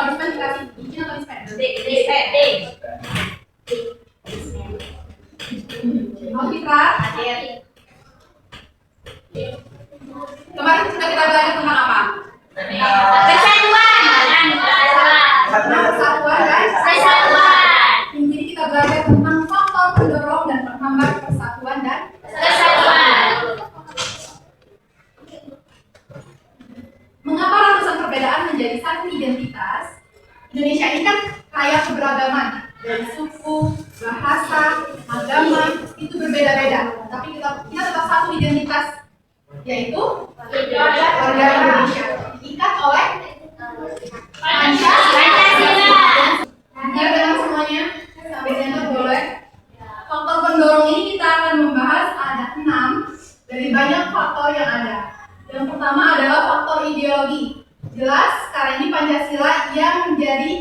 dispen dikasih izin atau dispen? Dispen. Mau Fitra? Kemarin sudah kita belajar tentang apa? Persatuan dan Kesatuan. Jadi kita belajar tentang faktor pendorong dan penghambat persatuan dan Kesatuan. mengapa ratusan perbedaan menjadi satu identitas? Indonesia ini kan kaya keberagaman dari suku, bahasa, agama itu berbeda-beda, tapi kita tetap satu identitas, yaitu warga Indonesia diikat oleh Pancasila. Biar dengar semuanya, sampai dengar boleh. Faktor pendorong ini kita akan membahas ada 6 dari banyak faktor yang ada. Yang pertama adalah faktor ideologi. Jelas, karena ini Pancasila yang menjadi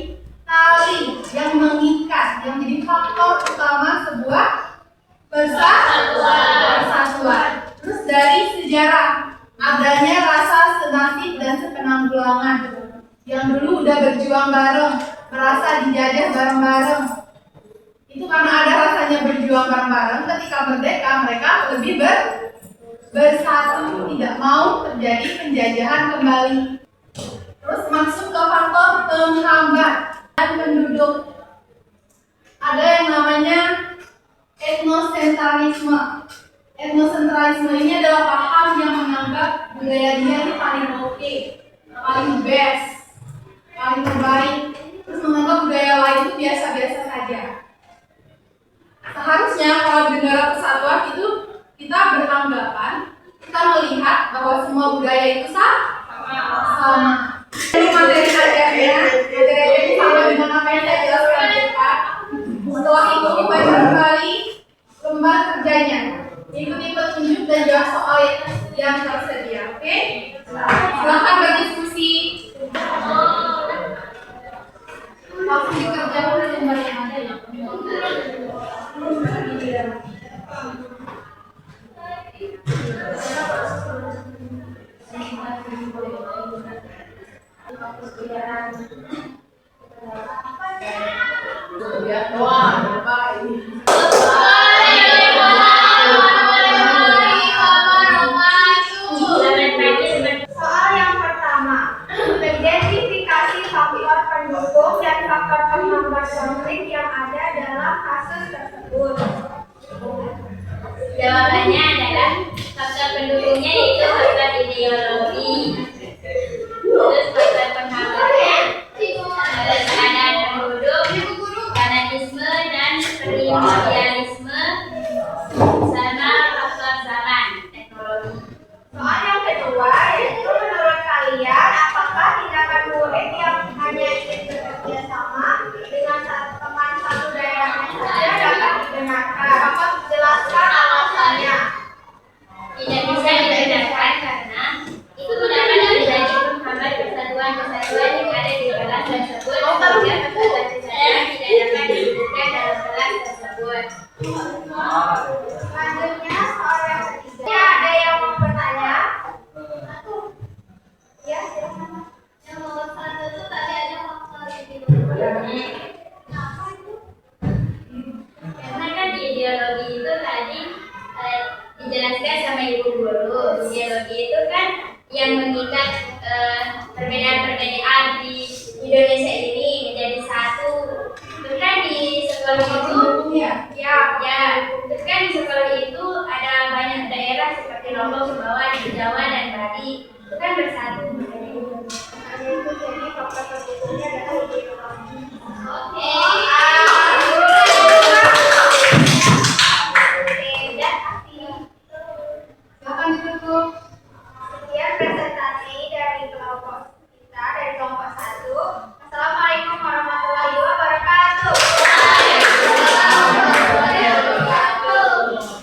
tali yang mengikat, yang menjadi faktor utama sebuah persatuan. Terus dari sejarah, adanya rasa senasib dan sepenanggulangan. Yang dulu udah berjuang bareng, merasa dijajah bareng-bareng. Itu karena ada rasanya berjuang bareng-bareng, ketika merdeka mereka lebih bersatu, tidak mau terjadi penjajahan kembali. Terus masuk ke faktor penghambat dan penduduk. Ada yang namanya etnosentralisme. Etnosentralisme ini adalah paham yang menganggap budaya dia itu paling oke, paling best, paling terbaik. Terus menganggap budaya lain itu biasa-biasa saja. Seharusnya kalau di negara kesatuan itu kita beranggapan, kita melihat bahwa semua budaya itu sama. Ini materi ajarnya, materi ini sama dengan apa yang saya jelaskan di depan. Setelah itu dibaca kembali lembar kerjanya. Ikuti petunjuk dan jawab soal yang tersedia, oke? Silakan berdiskusi. Langsung dikerjakan di lembar yang ada ya. Soal yang pertama, identifikasi faktor pendukung dan faktor penghambat konflik yang ada dalam kasus tersebut. Jawabannya adalah faktor pendukungnya yaitu faktor ideologi. Terus faktor penghambatnya adalah keadaan penduduk, fanatisme dan primordialisme, sama faktor zaman teknologi. Soal yang kedua, yaitu menurut kalian, apakah tindakan murid yang hanya ingin bekerja sama dengan teman satu daerahnya saja dapat dibenarkan? Jelaskan alasannya. Tidak bisa dibenarkan karena itu dapat menjadi penghambat kesatuan yang ada di kelas tersebut sehingga persatuan kesatuan tidak dapat diwujudkan dalam kelas tersebut. Selanjutnya, soal yang ketiga, ada yang mau bertanya? Ya, silakan. Yang nomor 1 itu tadi ada faktor ideologi. Kenapa itu? Karena kan di ideologi itu tadi dijelaskan sama ibu guru, ideologi itu kan yang mengikat perbedaan-perbedaan di Indonesia ini menjadi satu. Terus kan di sekolah itu, terus kan di sekolah itu ada banyak daerah seperti Lombok, Sumbawa, Jawa dan Bali. Itu kan bersatu. Itu jadi faktor pendukungnya adalah ideologi. Oke. Silakan ditutup. Sekian presentasi dari kelompok kita, dari kelompok 1. Assalamualaikum warahmatullahi wabarakatuh.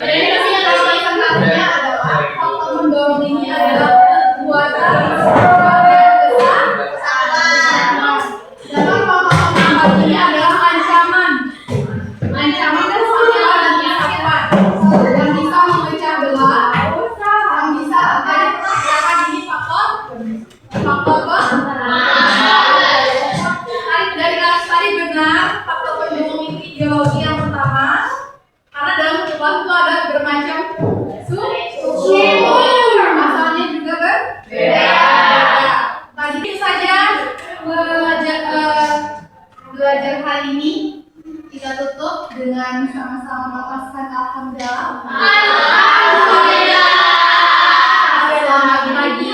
Presentasinya adalah faktor mendorong ini adalah kekuatan dan kesamaan. biologi yang pertama, karena dalam kehidupan itu ada bermacam sumber, asalnya juga berbeda. Tadi itu saja belajar hari ini. Kita tutup dengan sama-sama melepaskan alhamdulillah. Selamat pagi.